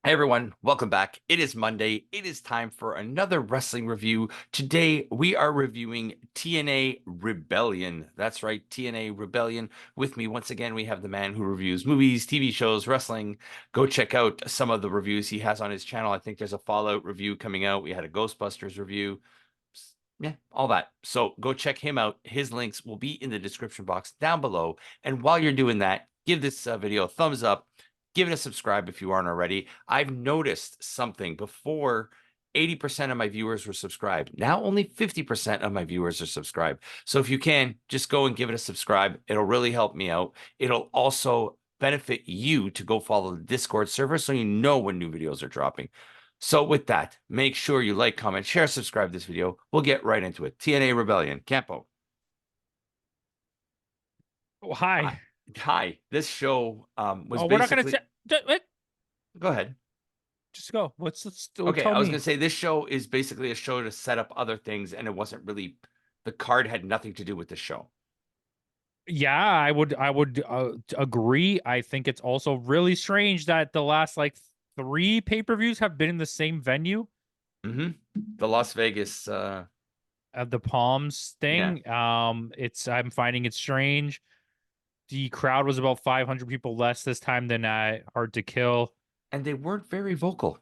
Hey everyone, welcome back. It is Monday. It is time for another wrestling review. Today we are reviewing TNA Rebellion. That's right, TNA Rebellion. With me once again, we have the man who reviews movies, TV shows, wrestling. Go check out some of the reviews he has on his channel. I think there's a Fallout review coming out. We had a Ghostbusters review. Yeah, all that. So go check him out. His links will be in the description box down below. And while you're doing that, give this video a thumbs up. Give it a subscribe if you aren't already. I've noticed something. Before, 80% of my viewers were subscribed. Now only 50% of my viewers are subscribed. So if you can, just go and give it a subscribe. It'll really help me out. It'll also benefit you to go follow the Discord server so you know when new videos are dropping. So with that, make sure you like, comment, share, subscribe this video. We'll get right into it. TNA Rebellion, Campo. Oh, hi. Hi. This show was Oh, we're not gonna basically. Go ahead. just go. Okay, Tell I was gonna me. say this show is basically a show to set up other things, and it wasn't really. The card had nothing to do with the show. Yeah, I would agree. I think it's also really strange that the last like three pay-per-views have been in the same venue The Las Vegas. of the Palms Yeah, thing. I'm finding it strange. The crowd was about 500 people less this time than at Hard to Kill. and they weren't very vocal.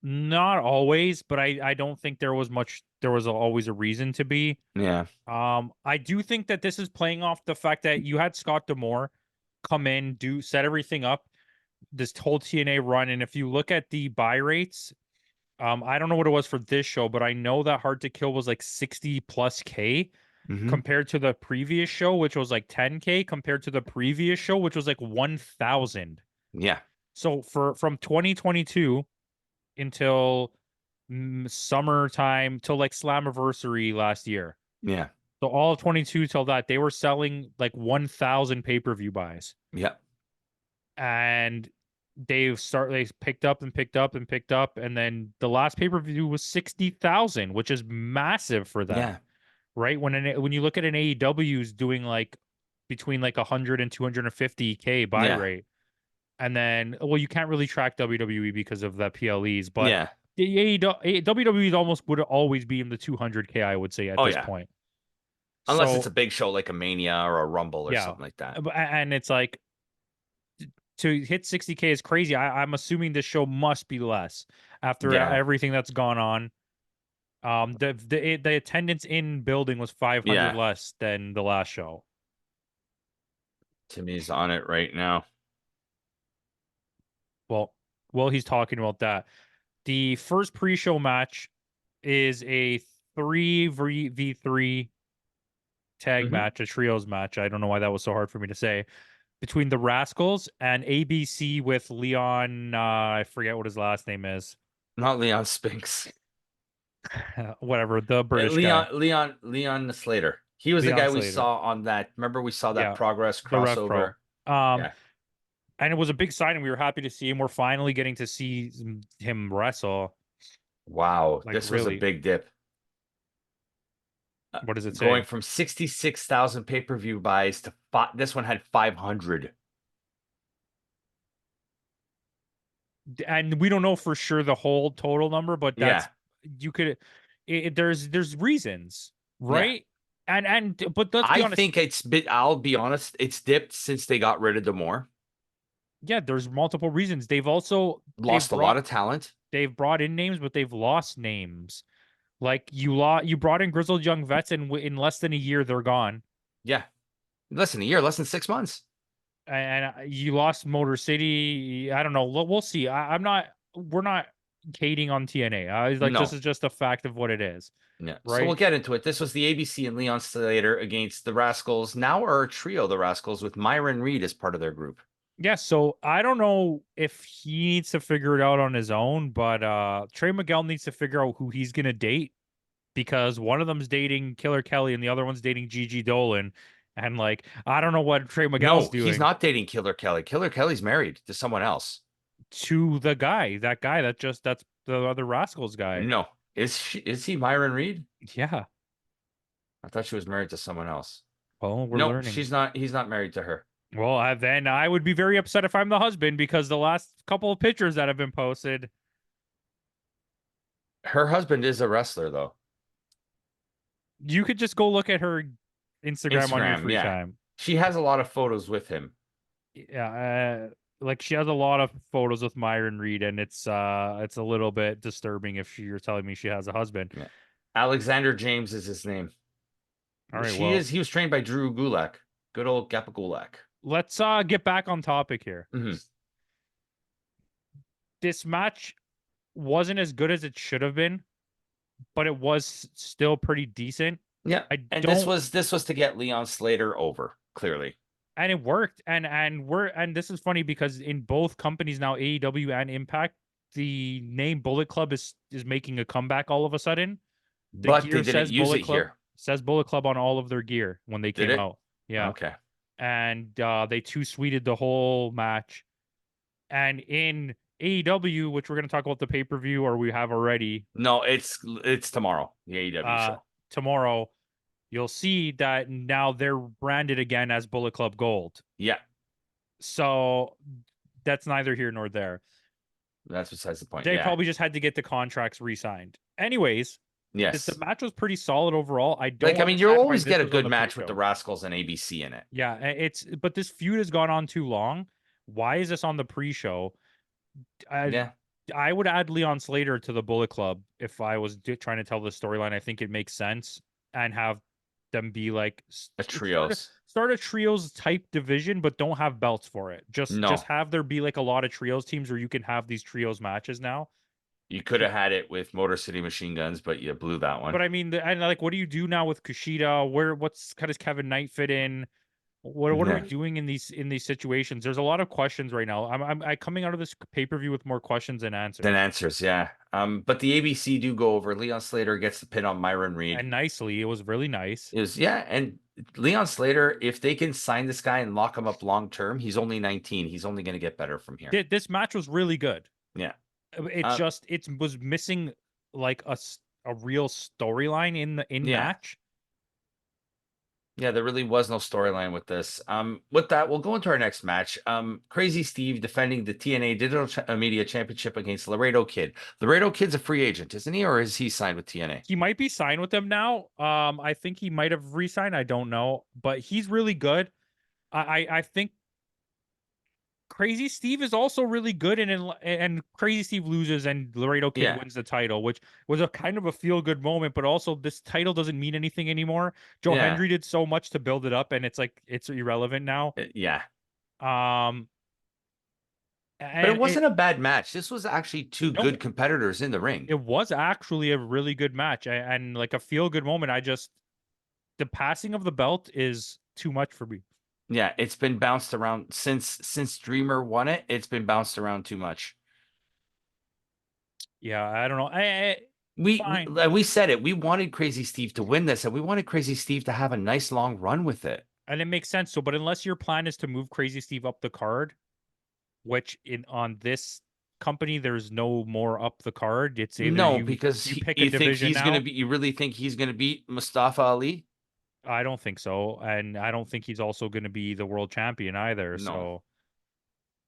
Not always, but I don't think there was always a reason to be. Yeah. I do think that this is playing off the fact that you had Scott D'Amore come in, set everything up, this whole TNA run, and if you look at the buy rates, I don't know what it was for this show, but I know that Hard to Kill was like 60 plus K Mm-hmm. compared to the previous show, which was like 10K compared to the previous show, which was like 1,000. Yeah. So from 2022 until summertime till like Slammiversary last year. Yeah. So all of 22 till that, they were selling like 1,000 pay-per-view buys. Yeah. And they picked up and picked up and picked up. And then the last pay-per-view was 60,000, which is massive for them. Yeah. Right? When you look at an AEW's doing like between like 100 and 250K buy Yeah. rate. And then, well, you can't really track WWE because of the PLEs, but Yeah. the WWE almost would always be in the 200K, I would say, at Oh this yeah. point. Unless it's a So, big show like a Mania or a Rumble or yeah. something like that. And it's like to hit 60K is crazy. I'm assuming this show must be less after Yeah. everything that's gone on. The attendance in building was 500 Yeah. less than the last show. Timmy's on it right now. Well, he's talking about that. The first pre-show match is a 3v3 tag Mm-hmm. match, a trios match. I don't know why that was so hard for me to say. Between the Rascals and ABC with Leon, I forget what his last name is. Not Leon Spinks. Whatever, the British guy. Leon Slater. He was the Leon guy we Slater. saw on that. Remember we saw that Yeah, Progress the Rev Pro. crossover? Um, Yeah. and it was a big sign, and we were happy to see him. We're finally getting to see him wrestle. Wow, Like, this was a really, big dip. what does it Going say? from 66,000 pay-per-view buys to this one had 500. And we don't know for sure the whole total number, but Yeah. you could. There's reasons, Yeah. right? But let's be I honest. think I'll be honest, it's dipped since they got rid of Demore. Yeah, there's multiple reasons. They've Lost a lot of talent. brought in names, but they've lost names. Like you brought in grizzled young vets, and in less than a year they're gone. Yeah. Less than a year, less than 6 months. And you lost Motor City. I don't know. We'll see. I'm not. We're not hating on TNA. Like, this No. is just a fact of what it is, Yeah. So we'll right? get into it. This was the ABC and Leon Slater against the Rascals. Now are a trio, the Rascals, with Myron Reed as part of their group. Yeah, so I don't know if he needs to figure it out on his own, but Trey Miguel needs to figure out who he's gonna date because one of them's dating Killer Kelly and the other one's dating Gigi Dolan. And like, I don't know what Trey Miguel's No, he's doing not dating Killer Kelly. Killer Kelly's married to someone else. to that guy that's the other Rascals guy. No. Is he Myron Reed? Yeah. I thought she was married to someone else. Well, we're No, learning. he's not married to her. Well, then I would be very upset if I'm the husband because the last couple of pictures that have been posted, Her husband is a wrestler, though. you could just go look at her Instagram on your Instagram, free yeah. time. She has a lot of photos with him. Yeah, like she has a lot of photos with Myron Reed, and it's a little bit disturbing if you're telling me she has a husband. Yeah. Alexander James is his name. All right, well, He was trained by Drew Gulak. Good old Gappa Gulak. let's get back on topic here. Hmm. This match wasn't as good as it should have been, but it was still pretty decent. Yeah. I And don't this was to get Leon Slater over, clearly. and it worked. And this is funny because in both companies now, AEW and Impact, the name Bullet Club is making a comeback all of a sudden. The But they gear didn't says use Bullet it Club here. says Bullet Club on all of their gear when they Did came it? out. Yeah. Okay. And they two sweeted the whole match. And in AEW, which we're gonna talk about the pay-per-view, or we have already, No, it's tomorrow, the AEW show. tomorrow, you'll see that now they're branded again as Bullet Club Gold. Yeah, So that's neither here nor there. that's besides the point. They Yeah. probably just had to get the contracts re-signed. Anyways, the Yes. match was pretty solid overall. I don't Like, I mean, you understand why always this get a was on good the match with pre-show. the Rascals and ABC in it. Yeah, but this feud has gone on too long. Why is this on the pre-show? Yeah. I would add Leon Slater to the Bullet Club if I was trying to tell the storyline. I think it makes sense and have them be like A trios. start a trios type division, but don't have belts for it. Just No. have there be like a lot of trios teams where you can have these trios matches now. You could have had it with Motor City Machine Guns, but you blew that one. But I mean, and like, what do you do now with Kushida? How does Kevin Knight fit in? What are we Yeah. doing in these situations? There's a lot of questions right now. I'm coming out of this pay-per-view with more questions than answers. Then answers, yeah. But the ABC do go over. Leon Slater gets the pin on Myron Reed. And nicely, it was really nice. And Leon Slater, if they can sign this guy and lock him up long term, he's only 19. He's only going to get better from here. This match was really good. Yeah. It was missing like a real storyline in match. Yeah, there really was no storyline with this. With that, we'll go into our next match. Crazy Steve defending the TNA Digital Media Championship against Laredo Kid. Laredo Kid's a free agent, isn't he, or is he signed with TNA? He might be signed with them now. I think he might have re-signed. I don't know, but he's really good. I think Crazy Steve is also really good, and Crazy Steve loses and Laredo Kid wins the title, which was a kind of a feel good moment. But also, this title doesn't mean anything anymore. Joe Hendry did so much to build it up, and it's like it's irrelevant now. Yeah. But it wasn't a bad match. This was actually two good competitors in the ring. It was actually a really good match and like a feel good moment. The passing of the belt is too much for me. Yeah, it's been bounced around since Dreamer won it. It's been bounced around too much. Yeah, I don't know. We said it. We wanted Crazy Steve to win this, and we wanted Crazy Steve to have a nice long run with it. And it makes sense. So, but unless your plan is to move Crazy Steve up the card, which on this company there's no more up the card. It's either because you pick a division now. You really think he's gonna beat Mustafa Ali? I don't think so, and I don't think he's also going to be the world champion either. No.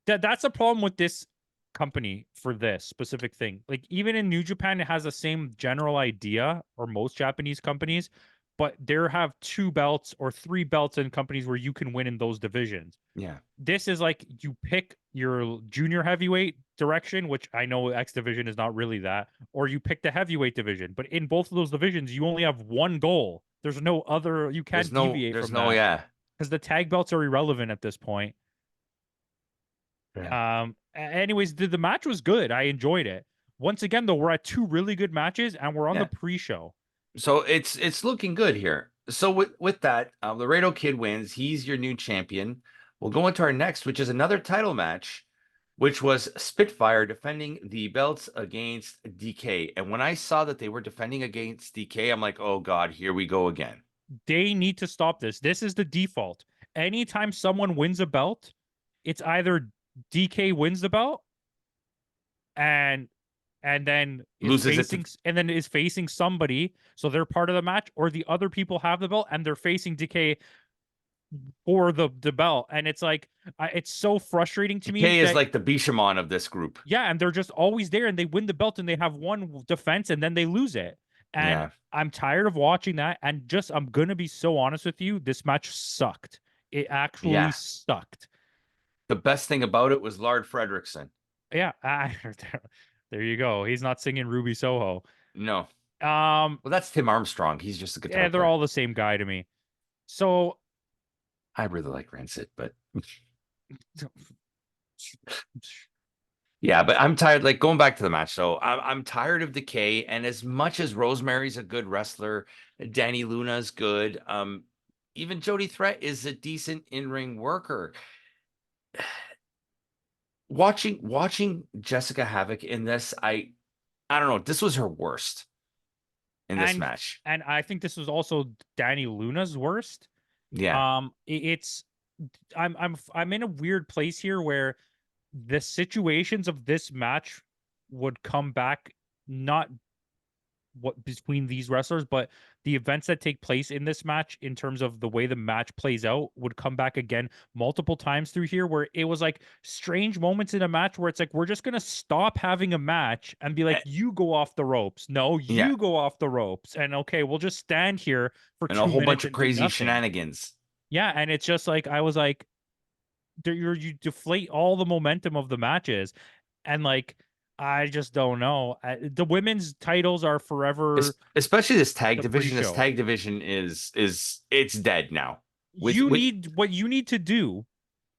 So that's a problem with this company for this specific thing. Like even in New Japan, it has the same general idea, or most Japanese companies, but there have 2 belts or 3 belts in companies where you can win in those divisions. Yeah. This is like you pick your junior heavyweight direction, which I know X division is not really that, or you pick the heavyweight division. But in both of those divisions, you only have one goal. There's no other. You can't deviate from that. Yeah. Because the tag belts are irrelevant at this point. Yeah. Anyways, the match was good. I enjoyed it. Once again, though, we're at 2 really good matches, and we're on the pre-show. So it's looking good here. So with that, Laredo Kid wins. He's your new champion. We'll go into our next, which is another title match, which was Spitfire defending the belts against DK. And when I saw that they were defending against DK, I'm like, oh God, here we go again. They need to stop this. This is the default. Anytime someone wins a belt, it's either DK wins the belt and then is facing somebody, so they're part of the match, or the other people have the belt and they're facing DK for the belt, and it's like it's so frustrating to me TK is that like the Bishamon of this group. yeah, and they're just always there, and they win the belt, and they have one defense, and then they lose it, and Yeah. I'm tired of watching that. And just I'm gonna be so honest with you, this match sucked. It actually Yeah. sucked. The best thing about it was Lard Fredrickson. Yeah, there you go. He's not singing Ruby Soho. No. Um, Well, that's Tim Armstrong. He's just a guitar yeah, they're player. all the same guy to me. So I really like Rancid, but yeah, but I'm tired. Like going back to the match, so I'm tired of Decay. And as much as Rosemary's a good wrestler, Danny Luna's good. Even Jody Threat is a decent in-ring worker. Watching Jessica Havoc in this, I don't know. This was her worst in this and match. and I think this was also Danny Luna's worst. Yeah. It's I'm in a weird place here where the situations of this match would come back, not what between these wrestlers, but the events that take place in this match in terms of the way the match plays out would come back again multiple times through here, where it was like strange moments in a match where it's like we're just gonna stop having a match and be like, Eh, you go off the ropes. No, yeah. you go off the ropes. And okay, we'll just stand here for And a two whole bunch minutes of and do crazy nothing. shenanigans. Yeah, and it's just like I was like, you deflate all the momentum of the matches, and like I just don't know. The women's titles are forever Especially this tag the division. This pre-show. tag division is it's dead now. You With need what you need to do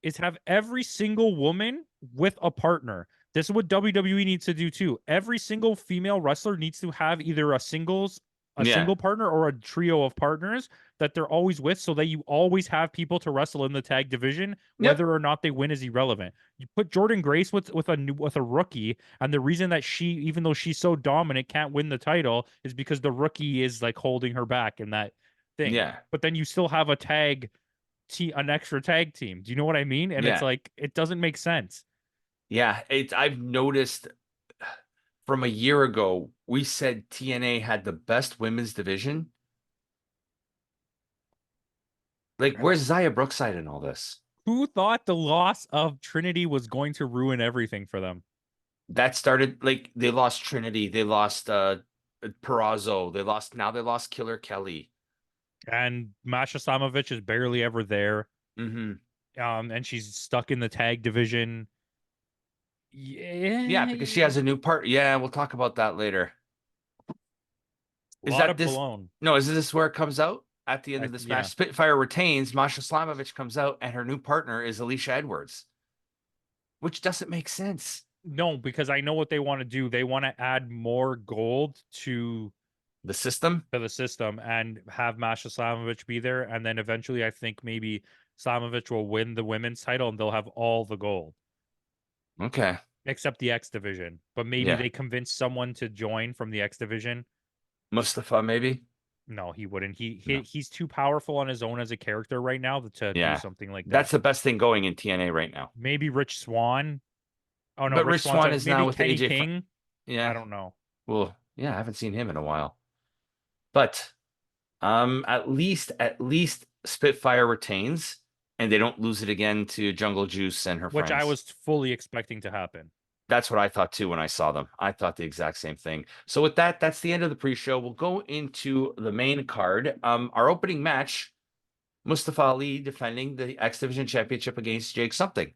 is have every single woman with a partner. This is what WWE needs to do too. Every single female wrestler needs to have either a yeah. single partner or a trio of partners that they're always with so that you always have people to wrestle in the tag division. Yep. Whether or not they win is irrelevant. You put Jordan Grace with a rookie, and the reason that she, even though she's so dominant, can't win the title is because the rookie is like holding her back in that thing. Yeah. But then you still have an extra tag team. Do you know what I mean? And it's Yeah. like it doesn't make sense. Yeah. I've noticed from a year ago, we said TNA had the best women's division. Like, And where's Zaya Brookside in all this? who thought the loss of Trinity was going to ruin everything for them? That started like they lost Trinity, they lost Perazzo, they lost Killer Kelly. And Masha Samovich is barely ever there. Hmm. And she's stuck in the tag division. Yeah, Yeah, because she has a new part. Yeah, we'll talk about that later. a Is lot that of this? cologne. No, is this where it comes out at the end of this match? Yeah. Spitfire retains. Masha Slamovich comes out, and her new partner is Alicia Edwards, which doesn't make sense. No, because I know what they want to do. They want to add more gold The system. to the system and have Masha Slamovich be there. And then eventually I think maybe Slamovich will win the women's title and they'll have all the gold. Okay. Except the X division. But maybe Yeah. they convince someone to join from the X division. Mustafa, maybe. No, he wouldn't. No. He's too powerful on his own as a character right now to do Yeah. something like that. That's the best thing going in TNA right now. Maybe Rich Swan. Oh no, But Rich Rich Swan's Swan out. is now Maybe with the Kenny AJ. King. I Yeah. don't know. Well, yeah, I haven't seen him in a while. But at least Spitfire retains and they don't lose it again to Jungle Juice and her Which I friends. was fully expecting to happen. That's what I thought too when I saw them. I thought the exact same thing. So with that, that's the end of the pre-show. We'll go into the main card. Our opening match, Mustafa Ali defending the X Division Championship against Jake Something.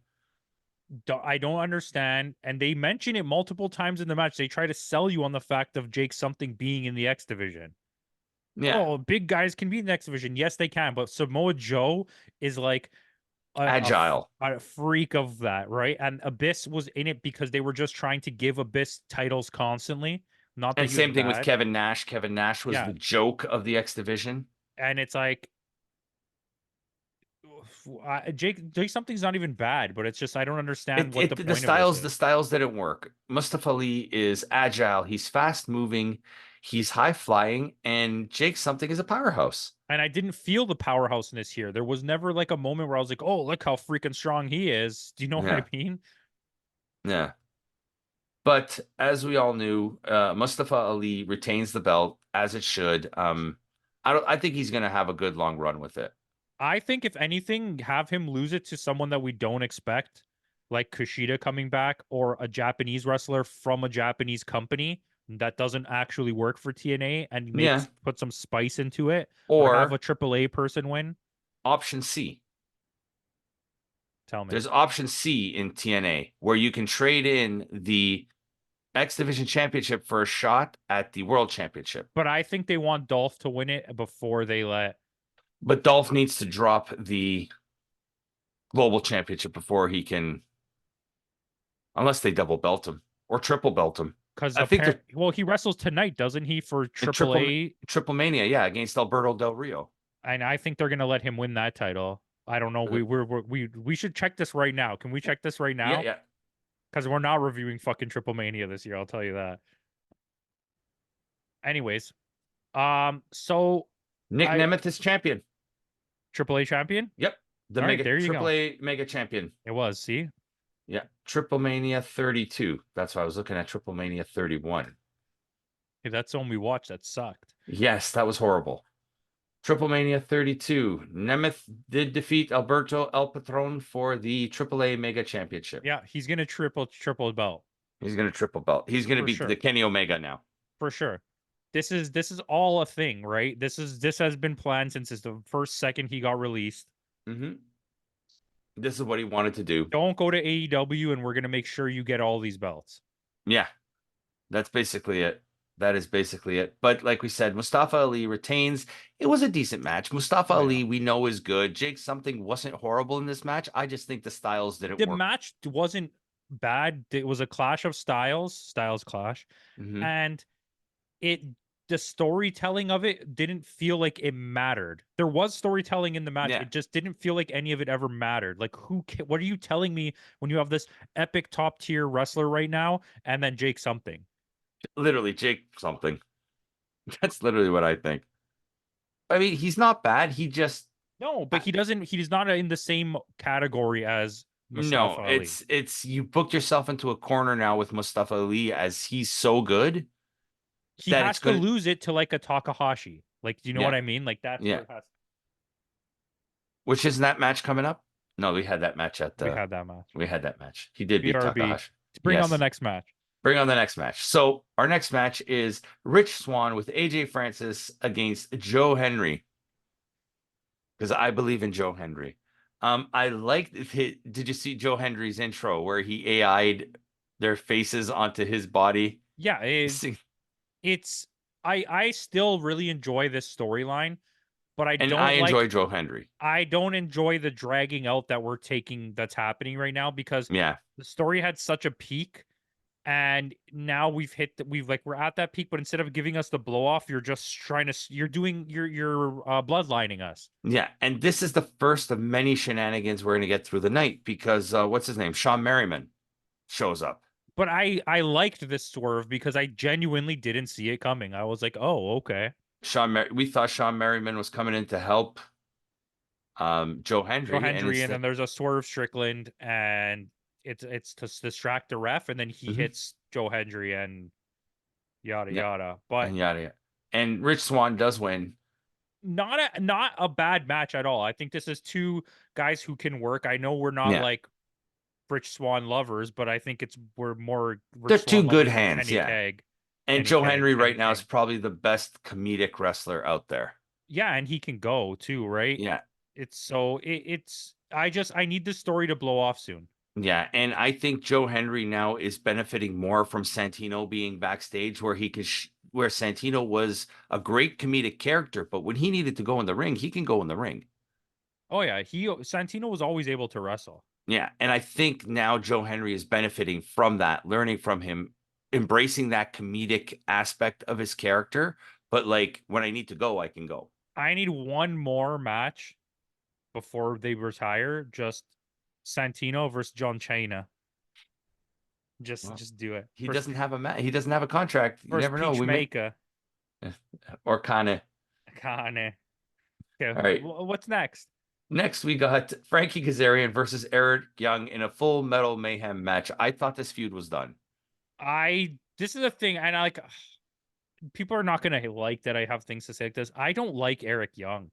I don't understand. And they mention it multiple times in the match. They try to sell you on the fact of Jake something being in the X division. Yeah. Oh, big guys can be in the X division. Yes, they can. But Samoa Joe is like Agile. a freak of that, right? And Abyss was in it because they were just trying to give Abyss titles constantly. Not that And he was same thing with bad. Kevin Nash. Kevin Nash was Yeah. the joke of the X Division. And it's like Jake something's not even bad, but it's just I don't understand what the The point of this the is. styles didn't work. Mustafa Ali is agile, he's fast moving, he's high flying, and Jake Something is a powerhouse. And I didn't feel the powerhouseness here. There was never like a moment where I was like, "Oh, look how freaking strong he is." Do you know what I Yeah, mean? yeah. But as we all knew, Mustafa Ali retains the belt as it should. I think he's gonna have a good long run with it. I think if anything, have him lose it to someone that we don't expect, like Kushida coming back, or a Japanese wrestler from a Japanese company that doesn't actually work for TNA, and Yeah. put some spice into it, or have a Or AAA person win. option C. Tell me. There's option C in TNA where you can trade in the X Division Championship for a shot at the World Championship. But I think they want Dolph to win it before they let. But Dolph needs to drop the Global Championship before he can, unless they double belt him or triple belt him. Because I think apparently, well, he wrestles tonight, doesn't he, for in triple AAA? triple mania, yeah, against Alberto Del Rio. And I think they're gonna let him win that title. I don't know. We should check this right now. Can we check this right Yeah, now? yeah. Because we're not reviewing fucking Triple Mania this year. I'll tell you that. Anyways, so Nick I Nemeth is champion. AAA champion. Yep. The All right, mega there you go. AAA mega champion. It was. See, Yeah. Triple Mania 32. That's why I was looking at Triple Mania 31. hey, that's the one we watched. That sucked. Yes, that was horrible. Triple Mania 32. Nemeth did defeat Alberto El Patron for the AAA Mega Championship. Yeah, he's gonna triple belt He's going to triple belt. He's going to for be sure. the Kenny Omega now. For sure. This is all a thing, right? This has been planned since the first second he got released. Mm-hmm. This is what he wanted to do. Don't go to AEW, and we're gonna make sure you get all these belts. Yeah, that's basically it. That is basically it. But like we said, Mustafa Ali retains. It was a decent match. Mustafa Oh, yeah. Ali, we know, is good. Jake something wasn't horrible in this match. I just think the styles didn't The work. match wasn't bad. It was a clash of styles clash, Mm-hmm. and it the storytelling of it didn't feel like it mattered. There was storytelling in the match. Yeah, It just didn't feel like any of it ever mattered. Like what are you telling me when you have this epic top tier wrestler right now and then Jake something? literally Jake something. That's literally what I think. I mean, he's not bad. He just No, but he's not in the same category as no. Mustafa Ali. It's you booked yourself into a corner now with Mustafa Ali as he's so good He that has it's to gonna. lose it to like a Takahashi. Like, do you know what Yeah, I mean? Like that's where yeah. it has. Which isn't that match coming up? No, we had that match at We the. had that match. We had that match. He did beat BRB. Takahashi. To bring on the Yes. next match. Bring on the next match. So our next match is Rich Swann with AJ Francis against Joe Henry. Because I believe in Joe Henry. I liked it. Did you see Joe Henry's intro where he AI'd their faces onto his body? Yeah, it's I still really enjoy this storyline, but And I enjoy Joe Henry. I don't enjoy the dragging out that that's happening right now because Yeah. the story had such a peak and now we're at that peak, but instead of giving us the blow off, you're just trying to you're bloodlining us. Yeah. And this is the first of many shenanigans we're going to get through the night because what's his name? Sean Merriman shows up. But I liked this swerve because I genuinely didn't see it coming. I was like, "Oh, okay." We thought Sean Merriman was coming in to help Joe Joe Henry, and Hendry, and then instead, there's a swerve Strickland, and it's to distract the ref, and then he Mhm. hits Joe Hendry and yada Yeah, yada. But and yada yada. And Rich Swann does win. not a bad match at all. I think this is two guys who can work. I know we're not Yeah, like Rich Swan lovers, but I think we're more they're Rich two Swan good lovers than hands. Kenny Yeah, Keg. and Joe Henry right now is probably the best comedic wrestler out there. Yeah, and he can go too, right? Yeah, It's I need this story to blow off soon. yeah, and I think Joe Henry now is benefiting more from Santino being backstage, where he could, where Santino was a great comedic character, but when he needed to go in the ring, he can go in the ring. Oh yeah, Santino was always able to wrestle. Yeah, and I think now Joe Henry is benefiting from that, learning from him, embracing that comedic aspect of his character. But like when I need to go, I can go. I need one more match before they retire. Just Santino versus John Cena. Well, Just do it. he doesn't have a he doesn't have a contract. You First never know. We may Peachmaker. or kind of. Kane. Okay, All right. what's next? Next, we got Frankie Kazarian versus Eric Young in a Full Metal Mayhem match. I thought this feud was done. This is a thing, and I like people are not gonna like that I have things to say like this. I don't like Eric Young.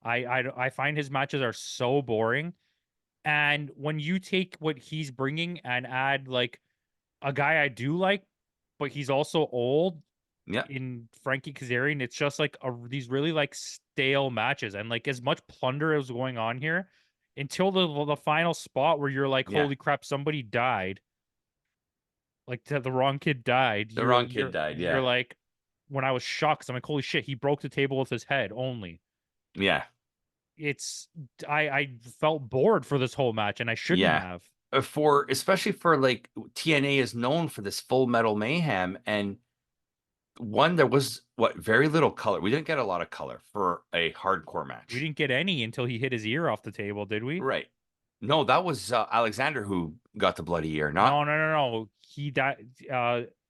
I find his matches are so boring. And when you take what he's bringing and add like a guy I do like, but he's also old Yeah, in Frankie Kazarian, it's just like these really like stale matches. And like as much plunder as going on here until the final spot where you're like, yeah. holy crap, somebody died. Like the wrong kid died. The wrong kid died. You're Yeah, like, when I was shocked, 'cause I'm like, holy shit, he broke the table with his head only. yeah, It's I felt bored for this whole match, and I shouldn't yeah. have. For especially for like TNA is known for this Full Metal Mayhem, and one there was what very little color. We didn't get a lot of color for a hardcore We match. didn't get any until he hit his ear off the table, did we? Right. No, that was Alexander who got the bloody ear, not No. He died.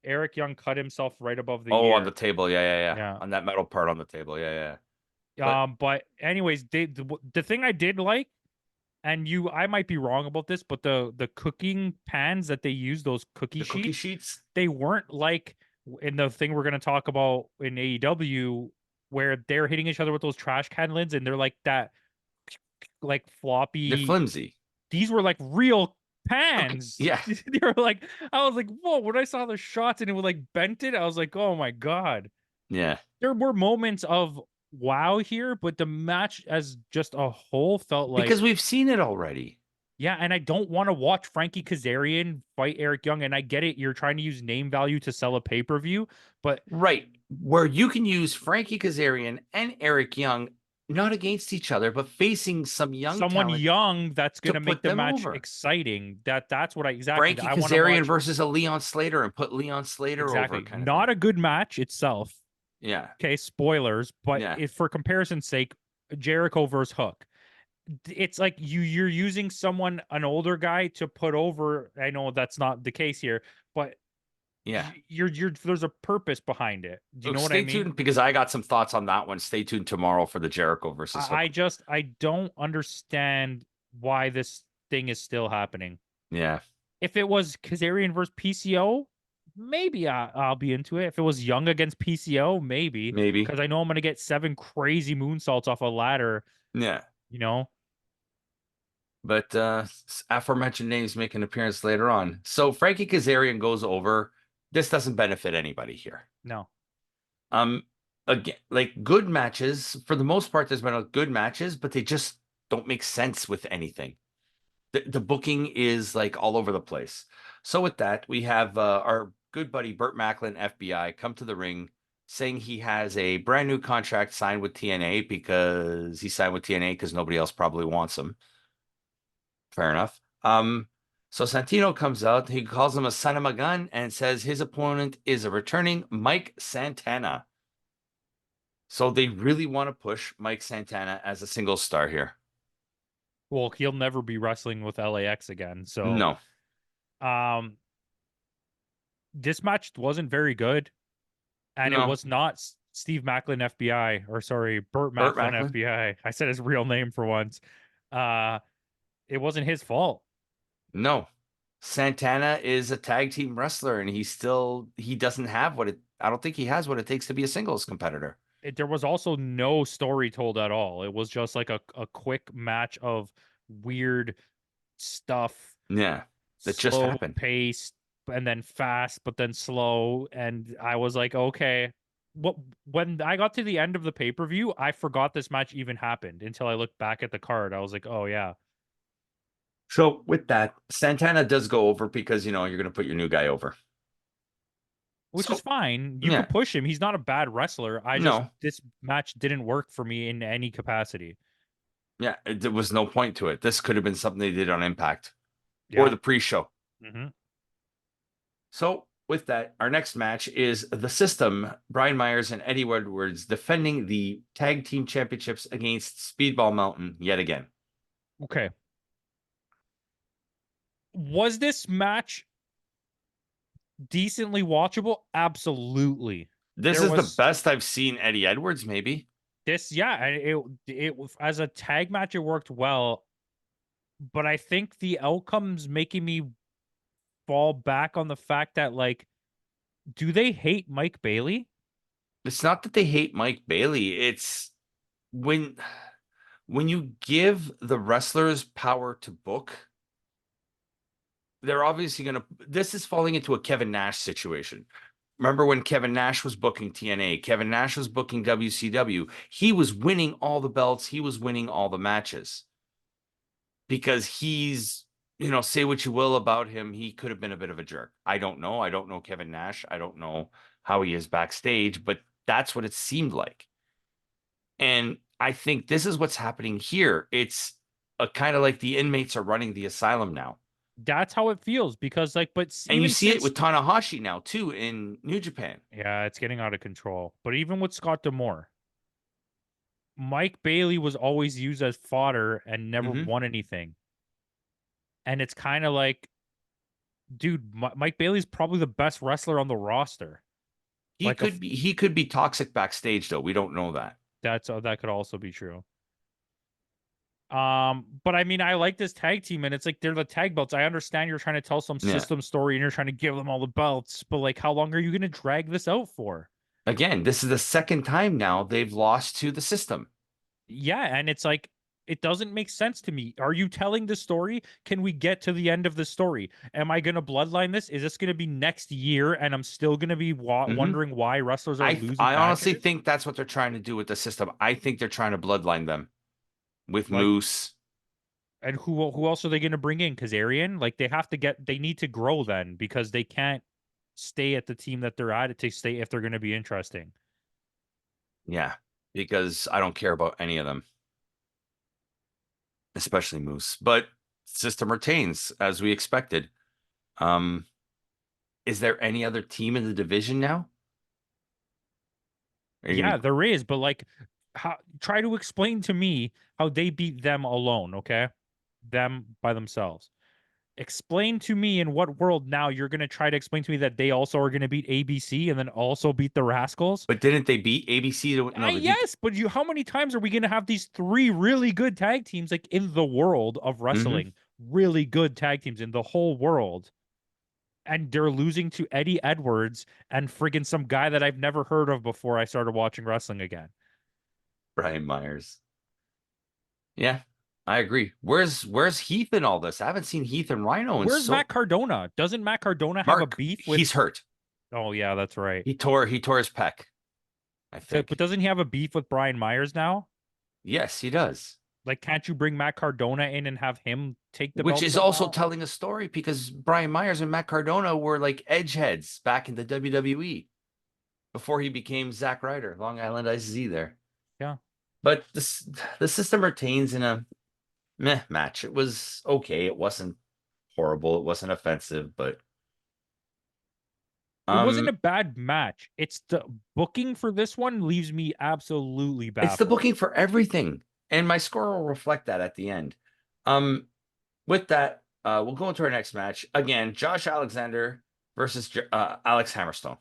Eric Young cut himself right above the oh on the ear. table. Yeah, yeah, yeah. Yeah. On that metal part on the table. Yeah, yeah. But But anyways, the thing I did like, and I might be wrong about this, but the cooking pans that they use, those cookie the cookie sheets, sheets, they weren't like in the thing we're gonna talk about in AEW where they're hitting each other with those trash can lids, and they're like that, like they're floppy. flimsy. These were like real Okay. pans. Yeah, They were like, I was like, whoa, when I saw the shots and it was like bent it, I was like, oh my God. yeah. There were moments of wow here, but the match as just a whole felt like, Because we've seen it already. yeah, and I don't want to watch Frankie Kazarian fight Eric Young. And I get it, you're trying to use name value to sell a pay-per-view, but Right. Where you can use Frankie Kazarian and Eric Young not against each other, but facing some young someone talent young that's to gonna make put the them match over. exciting. That's what Frankie I want to Kazarian watch. versus a Leon Slater and put Leon Slater over Exactly. kind of thing. Not a good match itself. Yeah. Okay, spoilers, but Yeah. if for comparison's sake, Jericho versus Hook. It's like you're using someone, an older guy, to put over. I know that's not the case here, but Yeah. you're there's a purpose behind it. Do you Look, know what I stay mean? tuned because I got some thoughts on that one. Stay tuned tomorrow for the Jericho versus Hook. I don't understand why this thing is still happening. Yeah. If it was Kazarian versus PCO, maybe I'll be into it. If it was Young against PCO, maybe, Maybe. because I know I'm gonna get 7 crazy moonsaults off a ladder. Yeah. You know, But aforementioned names make an appearance later on. So Frankie Kazarian goes over. This doesn't benefit anybody here. no. Um, again, like good matches for the most part. There's been good matches, but they just don't make sense with anything. The booking is like all over the place. So with that, we have our good buddy Burt Macklin, FBI, come to the ring saying he has a brand new contract signed with TNA because he signed with TNA because nobody else probably wants him. Fair enough. So Santino comes out, he calls him a son of a gun and says his opponent is a returning Mike Santana. So they really want to push Mike Santana as a single star here. Well, he'll never be wrestling with LAX again. So, No, um, this match wasn't very good, and it no. was not Steve Macklin FBI, or sorry, Burt Burt Macklin Macklin? FBI. I said his real name for once. Uh, it wasn't his fault. No. Santana is a tag team wrestler and he doesn't have what it I don't think he has what it takes to be a singles competitor. There was also no story told at all. It was just like a quick match of weird stuff, Yeah. That just slow happened. pace, and then fast, but then slow. And I was like, okay. What when I got to the end of the pay-per-view, I forgot this match even happened until I looked back at the card. I was like, oh yeah. So with that, Santana does go over because you're going to put your new guy over. Which is So fine. You yeah, could push him. He's not a bad wrestler. I just no, this match didn't work for me in any capacity. yeah, there was no point to it. This could have been something they did on Impact or Yeah. the pre-show. hmm So with that, our next match is the System, Brian Myers and Eddie Edwards defending the tag team championships against Speedball Mountain yet again. Okay. Was this match decently watchable? Absolutely. This There is the was best I've seen Eddie Edwards, maybe. this, yeah, and as a tag match, it worked well, but I think the outcome's making me fall back on the fact that, like, do they hate Mike Bailey? It's not that they hate Mike Bailey. It's when when you give the wrestlers power to book, they're obviously going to. This is falling into a Kevin Nash situation. Remember when Kevin Nash was booking TNA? Kevin Nash was booking WCW. He was winning all the belts. He was winning all the matches because he's, say what you will about him. He could have been a bit of a jerk. I don't know. I don't know Kevin Nash. I don't know how he is backstage, but that's what it seemed like. And I think this is what's happening here. It's a kind of like the inmates are running the asylum now. That's how it feels because but And you even see it since with Tanahashi now too in New Japan. yeah, it's getting out of control. But even with Scott D'Amore, Mike Bailey was always used as fodder and never Mm-hmm. won anything. And it's kind of like, dude, Mike Bailey's probably the best wrestler on the roster. He could be toxic backstage though. We don't know that. That could also be true. But I mean, I like this tag team, and it's like they're the tag belts. I understand you're trying to tell some Yeah. system story and you're trying to give them all the belts, but like, how long are you going to drag this out for? Again, this is the second time now they've lost to the system. Yeah, and it's like it doesn't make sense to me. Are you telling the story? Can we get to the end of the story? Am I going to bloodline this? Is this going to be next year and I'm still going to be Mm-hmm. wondering why wrestlers are losing I honestly matches? think that's what they're trying to do with the system. I think they're trying to bloodline them with Like, Moose. and who else are they going to bring in? Kazarian? Like they need to grow then because they can't stay at the team that they're at to stay if they're going to be interesting. Yeah, because I don't care about any of them, especially Moose. But system retains as we expected. Um, is there any other team in the division now? Yeah, there is, but try to explain to me how they beat them alone, okay? Them by themselves. Explain to me in what world now you're going to try to explain to me that they also are going to beat ABC and then also beat the Rascals? But didn't they beat ABC? No, they beat. Yes, but how many times are we going to have these three really good tag teams like in the world of Mhm. wrestling? Really good tag teams in the whole world. And they're losing to Eddie Edwards and friggin' some guy that I've never heard of before I started watching wrestling again. Brian Myers. Yeah, I agree. Where's Heath in all this? I haven't seen Heath and Rhino in Where's Matt so. Cardona? Doesn't Matt Cardona have a Mark, beef with? he's hurt. Oh yeah, that's right. He tore his pec, I But think. doesn't he have a beef with Brian Myers now? Yes, he does. Like, can't you bring Matt Cardona in and have him take the Which belt is also somehow? telling a story because Brian Myers and Matt Cardona were like edgeheads back in the WWE before he became Zack Ryder, Long Island Ice Z there. Yeah. But the system retains in a meh match. It was okay. It wasn't horrible. It wasn't offensive, but It wasn't a um bad match. It's the booking for this one leaves me absolutely it's the baffled. booking for everything. And my score will reflect that at the end. Um with that, we'll go into our next match. Again, Josh Alexander versus Alex Hammerstone.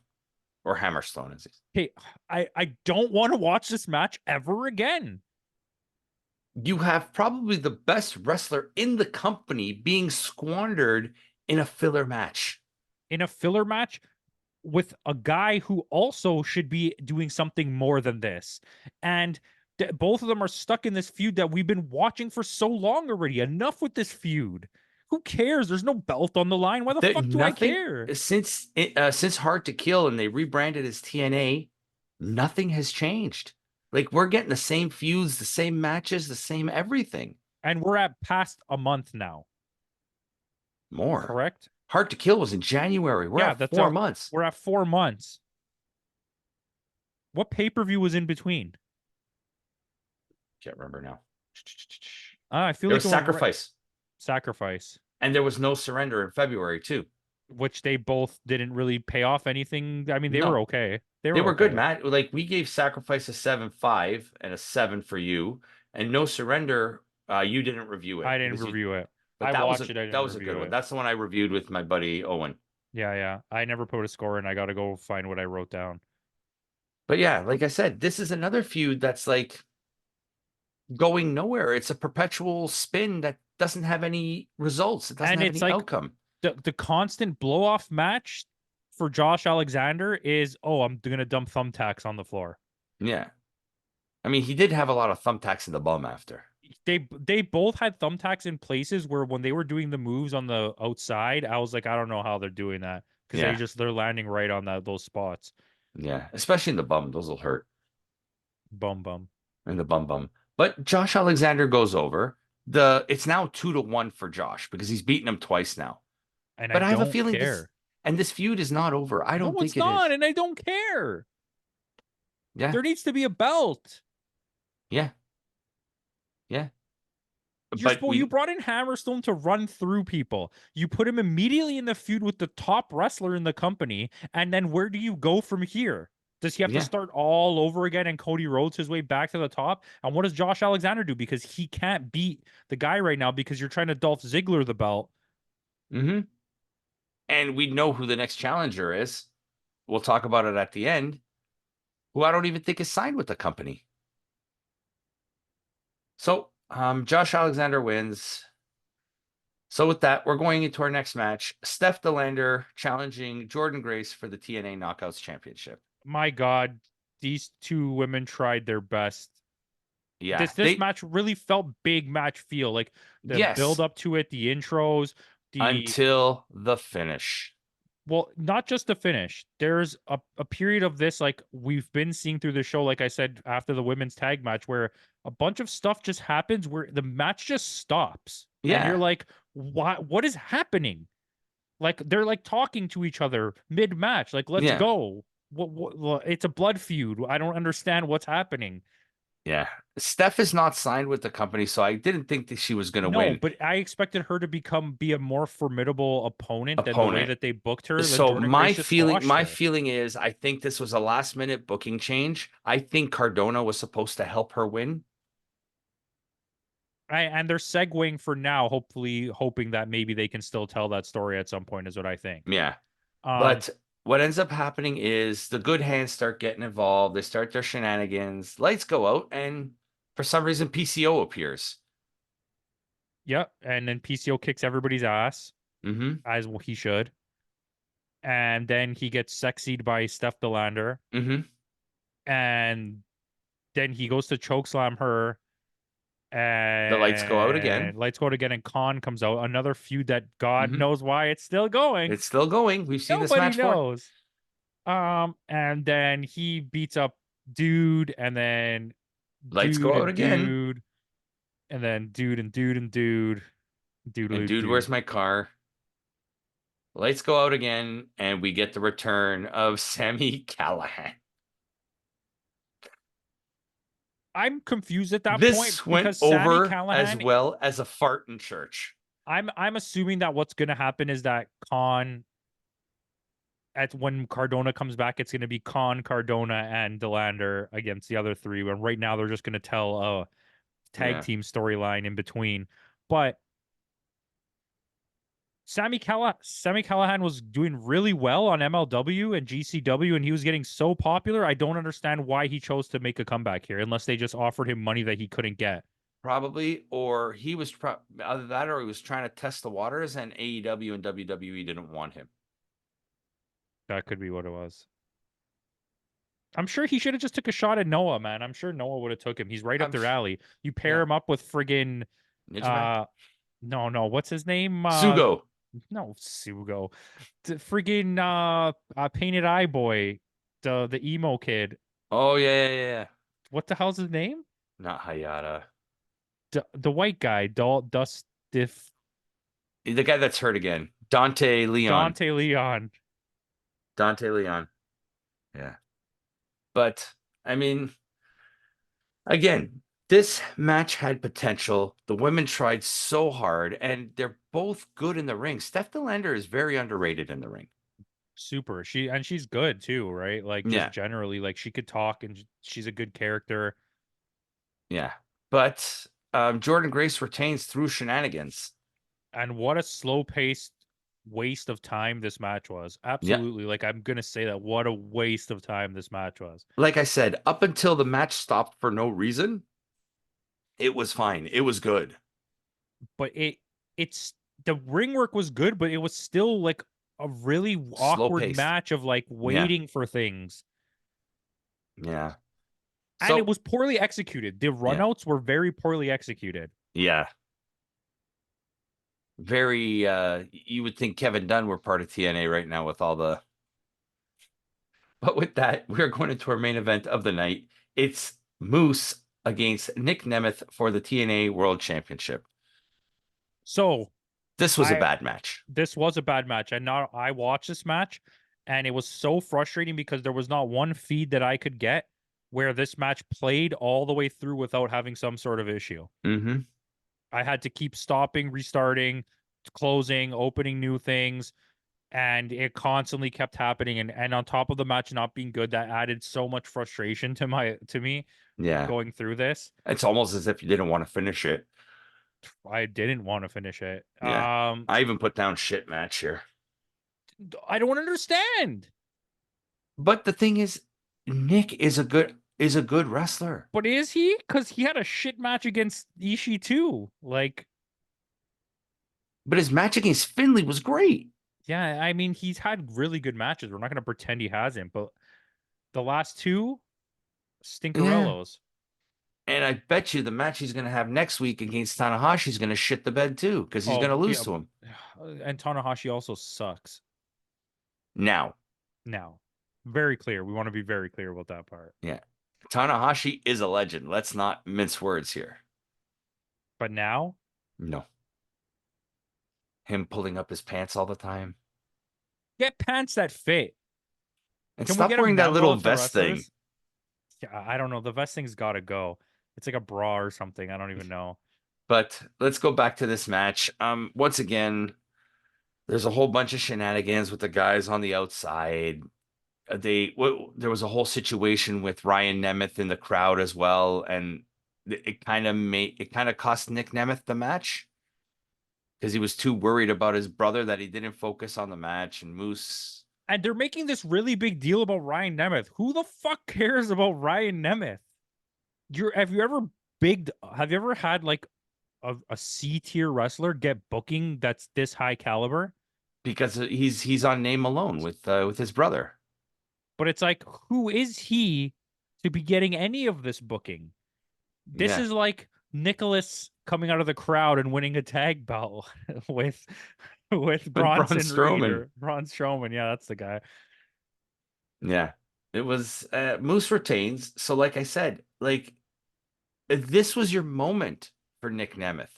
Or Hammerstone, as he's. Hey, I don't want to watch this match ever again. You have probably the best wrestler in the company being squandered in a filler match. In a filler match with a guy who also should be doing something more than this. And both of them are stuck in this feud that we've been watching for so long already. Enough with this feud. Who cares? There's no belt on the line. Why the That fuck do I nothing care? since Hard to Kill and they rebranded as TNA, nothing has changed. Like we're getting the same feuds, the same matches, the same everything. And we're at past a month now, More. correct? Hard to Kill was in January. We're Yeah, at 4 months. we're at 4 months. What pay-per-view was in between? Can't remember now. I feel There like was it went Sacrifice, Sacrifice, and there was No Surrender in February too. which they both didn't really pay off anything. I mean, they were No, okay. They they were were good, okay. Matt. Like we gave Sacrifice a 7.5 and a 7 for you, and No Surrender. You didn't review it I didn't because you. review it. But I that was watched a it. I that didn't was a good review one. it. That's the one I reviewed with my buddy Owen. Yeah, yeah. I never put a score and I got to go find what I wrote down. But yeah, like I said, this is another feud that's like going nowhere. It's a perpetual spin that doesn't have any results. It doesn't And have it's any like outcome. the constant blow off match for Josh Alexander is, oh, I'm going to dump thumbtacks on the floor. Yeah. I mean, he did have a lot of thumbtacks in the bum after. They both had thumbtacks in places where when they were doing the moves on the outside, I was like, I don't know how they're doing that because Yeah. they're landing right on those spots. Yeah. Especially in the bum. Those will hurt Bum bum. in the bum bum. But Josh Alexander goes over. It's now 2-1 for Josh because he's beaten him twice now. And I But I have a don't feeling this care. and this feud is not over. I don't No, think it's it not, is. and I don't care. Yeah. There needs to be a belt. Yeah. Yeah. You're But supposed you brought in Hammerstone to run through people. You put him immediately in the feud with the top wrestler in the company, and then where do you go from here? Does he have to yeah. start all over again and Cody Rhodes his way back to the top? And what does Josh Alexander do? Because he can't beat the guy right now because you're trying to Dolph Ziggler the belt. Mm-hmm. And we know who the next challenger is. We'll talk about it at the end, who I don't even think is signed with the company. So Josh Alexander wins. So with that, we're going into our next match. Steph DeLander challenging Jordan Grace for the TNA Knockouts Championship. My God, these two women tried their best. Yeah, This match really felt big match feel, like the build yes, up to it, the intros, the until the finish. well, not just the finish. There's a period of this, like we've been seeing through the show, like I said, after the women's tag match, where a bunch of stuff just happens where the match just stops. And you're Yeah, like, what is happening? Like they're like talking to each other mid-match, like, let's yeah, go. It's a blood feud. I don't understand what's happening. yeah. Steph is not signed with the company, so I didn't think that she was going to No, win. but I expected her to be a more formidable opponent than the way Opponent. that they booked her. That So Jordan Grace my just feeling, squashed my her. feeling is, I think this was a last minute booking change. I think Cardona was supposed to help her win. And they're segueing for now, hopefully hoping that maybe they can still tell that story at some point, is what I think. Yeah. Um, But what ends up happening is the good hands start getting involved. They start their shenanigans. Lights go out, and for some reason, PCO appears. yeah, and then PCO kicks everybody's ass, Mm-hmm. as he should. And then he gets sexied by Steph Delander, Mm-hmm. and then he goes to chokeslam her, The lights go out again. and lights go out again, and Khan comes out. Another feud that God Mm-hmm. knows why it's still going. It's still going. We've seen this Nobody match before. knows. And then he beats up dude, and then Lights go out again. dude, and then dude and dude and dude, And doodly dude, dude. where's my car? Lights go out again, and we get the return of Sammy Callahan. I'm confused at that point This went because Sammy over as Callahan. well as a fart in church. I'm assuming that what's gonna happen is that Khan, at when Cardona comes back, it's gonna be Khan, Cardona, and Delander against the other three. When right now they're just gonna tell a tag Yeah. team storyline in between. But Sammy Callahan was doing really well on MLW and GCW, and he was getting so popular. I don't understand why he chose to make a comeback here, unless they just offered him money that he couldn't get. Probably, or he was either that or he was trying to test the waters, and AEW and WWE didn't want him. That could be what it was. I'm sure he should have just took a shot at Noah, man. I'm sure Noah would have took him. He's right up I'm their sh- alley. You pair yeah, him up with friggin' Ninja uh no, what's his name? Sugo. No, Sugo. Friggin' painted eye boy, the emo kid. Oh yeah. What the hell's his name? Not Hayata. The white guy, Dust Diff The guy that's hurt again. Dante Leon. Dante Leon. Dante Leon. Yeah. But I mean, again, this match had potential. The women tried so hard, and they're both good in the ring. Steph DeLander is very underrated in the ring. Super. She's good too, right? Like just Yeah, generally, like she could talk and she's a good character. yeah. But Jordan Grace retains through shenanigans. And what a slow paced waste of time this match was. Yeah. Absolutely. Like I'm gonna say that what a waste of time this match was. Like I said, up until the match stopped for no reason, it was fine. It was good. But it's the ring work was good, but it was still like a really Slow awkward paced. match of like Yeah. waiting for things. Yeah. And it So was poorly executed. The yeah, runouts were very poorly executed. yeah, very. You would think Kevin Dunn were part of TNA right now with all the. But with that, we're going into our main event of the night. It's Moose against Nick Nemeth for the TNA World Championship. So This was a I bad match. this was a bad match. And now I watched this match and it was so frustrating because there was not one feed that I could get where this match played all the way through without having some sort of issue. Mm-hmm. I had to keep stopping, restarting, closing, opening new things, and it constantly kept happening. And on top of the match not being good, that added so much frustration to me Yeah. going through this. It's almost as if you didn't want to finish it. I didn't want to finish it. Yeah. I even put down shit match here. I don't understand. But the thing is, Nick is a good wrestler. But is he? Because he had a shit match against Ishii too. Like, But his match against Finley was great. yeah, I mean, he's had really good matches. We're not going to pretend he hasn't, but the last two, Yeah. stinkerellos. And I bet you the match he's going to have next week against Tanahashi is going to shit the bed too, because he's going Oh, to yeah. lose to him. And Tanahashi also sucks. Now, Now, very clear. We want to be very clear about that part. yeah. Tanahashi is a legend. Let's not mince words here. But now, No. Him pulling up his pants all the time. get pants that fit. And Can we stop get a wearing that memo little of the vest thing. wrestlers? Yeah, I don't know. The vest thing's got to go. It's like a bra or something. I don't even know. But let's go back to this match. Once again, there's a whole bunch of shenanigans with the guys on the outside. There was a whole situation with Ryan Nemeth in the crowd as well, and it kind of cost Nick Nemeth the match because he was too worried about his brother that he didn't focus on the match. And Moose, And they're making this really big deal about Ryan Nemeth. Who the fuck cares about Ryan Nemeth? Have you ever had like a C tier wrestler get booking that's this high caliber? because he's on name alone with his brother. But it's like, who is he to be getting any of this booking? This Yeah, is like Nicholas coming out of the crowd and winning a tag belt with with Braun Bronson Reed Strowman. or Braun Strowman. Yeah, that's the guy. Yeah, it was Moose retains. So, like I said, like this was your moment for Nick Nemeth.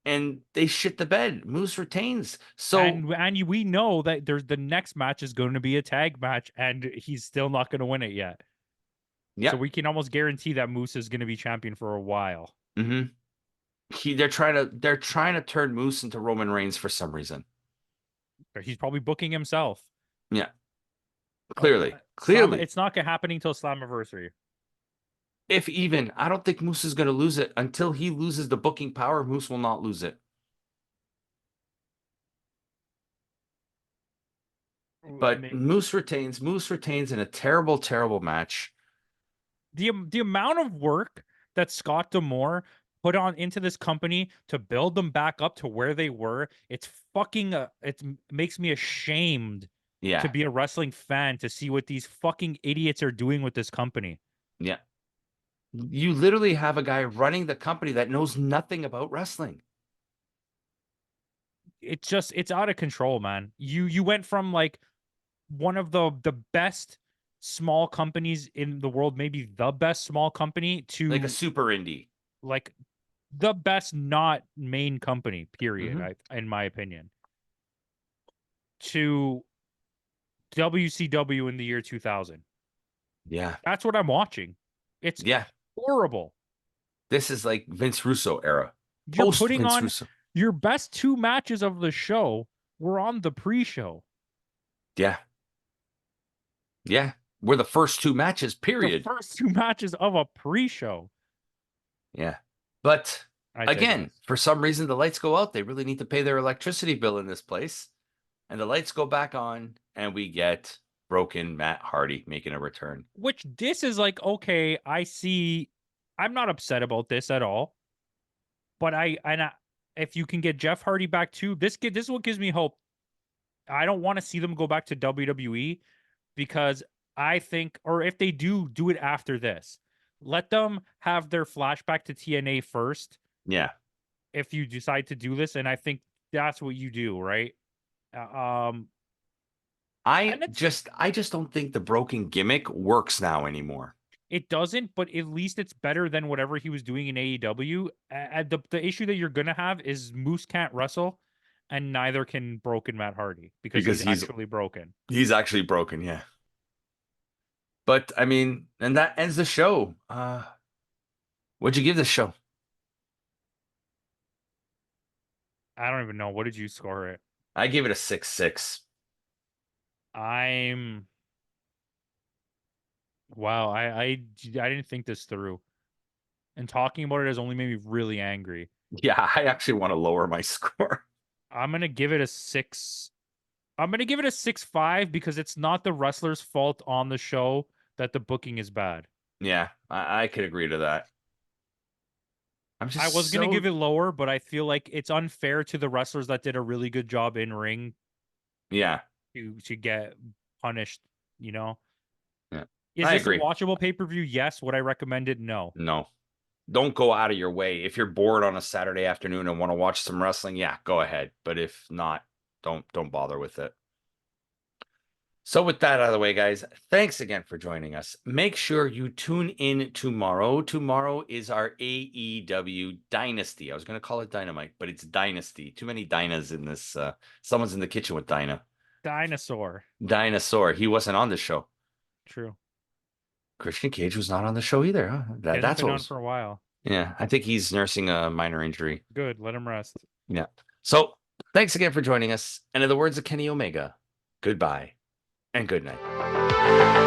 And they shit the bed. Moose retains. So And we know that there's the next match is going to be a tag match, and he's still not going to win it yet. yeah, So we can almost guarantee that Moose is going to be champion for a while. mm-hmm. They're trying to turn Moose into Roman Reigns for some reason. He's probably booking himself. Yeah, clearly, It's not happening until Slammiversary. If even, I don't think Moose is going to lose it until he loses the booking power. Moose will not lose it. But Moose retains. Moose retains in a terrible, terrible match. The amount of work that Scott D'Amore put on into this company to build them back up to where they were, it's fucking it makes me ashamed Yeah, to be a wrestling fan to see what these fucking idiots are doing with this company. yeah. You literally have a guy running the company that knows nothing about wrestling. It's out of control, man. You went from like one of the best small companies in the world, maybe the best small company, to Like a super indie. like the best not main company, period, Mm-hmm. in my opinion, to WCW in the year 2000. Yeah, That's what I'm watching. It's yeah. horrible. This is like Vince Russo era. You're Post putting Vince on Russo. your best two matches of the show were on the pre-show. Yeah, yeah. We're the first two matches. The Period. first two matches of a pre-show. Yeah, but I again, digress. for some reason, the lights go out. They really need to pay their electricity bill in this place. And the lights go back on, and we get broken Matt Hardy making a return. Which this is like, okay, I see. I'm not upset about this at all. But if you can get Jeff Hardy back too, this is what gives me hope. I don't want to see them go back to WWE because I think, or if they do it after this, let them have their flashback to TNA first Yeah. if you decide to do this, and I think that's what you do, right? And I just don't think the broken gimmick works now anymore. it doesn't, but at least it's better than whatever he was doing in AEW. The issue that you're gonna have is Moose can't wrestle, and neither can Broken Matt Hardy because Because he's actually broken. he's actually broken, yeah. But I mean, and that ends the show. What'd you give the show? I don't even know. What did you score it? I gave it a 6-6. I'm wow. I didn't think this through, and talking about it has only made me really angry. Yeah, I actually want to lower my score. I'm gonna give it a 6. I'm gonna give it a 6.5 because it's not the wrestler's fault on the show that the booking is bad. Yeah, I could agree to that. I'm I just was gonna so give it lower, but I feel like it's unfair to the wrestlers that did a really good job in ring yeah, to get punished. You know, yeah. is I this a agree. watchable pay per view? Yes. Would I recommend it? No. No. Don't go out of your way. If you're bored on a Saturday afternoon and want to watch some wrestling, yeah, go ahead. But if not, don't bother with it. So with that out of the way, guys, thanks again for joining us. Make sure you tune in tomorrow. Tomorrow is our AEW Dynasty. I was going to call it Dynamite, but it's Dynasty. Too many Dynas in this. Someone's in the kitchen with Dyna. Dinosaur. Dinosaur. He wasn't on the show. True. Christian Cage was not on the show either. Huh? He hasn't That's been what on was. for a while. Yeah, I think he's nursing a minor injury. Good. Let him rest. Yeah. So thanks again for joining us. And in the words of Kenny Omega, goodbye and good night.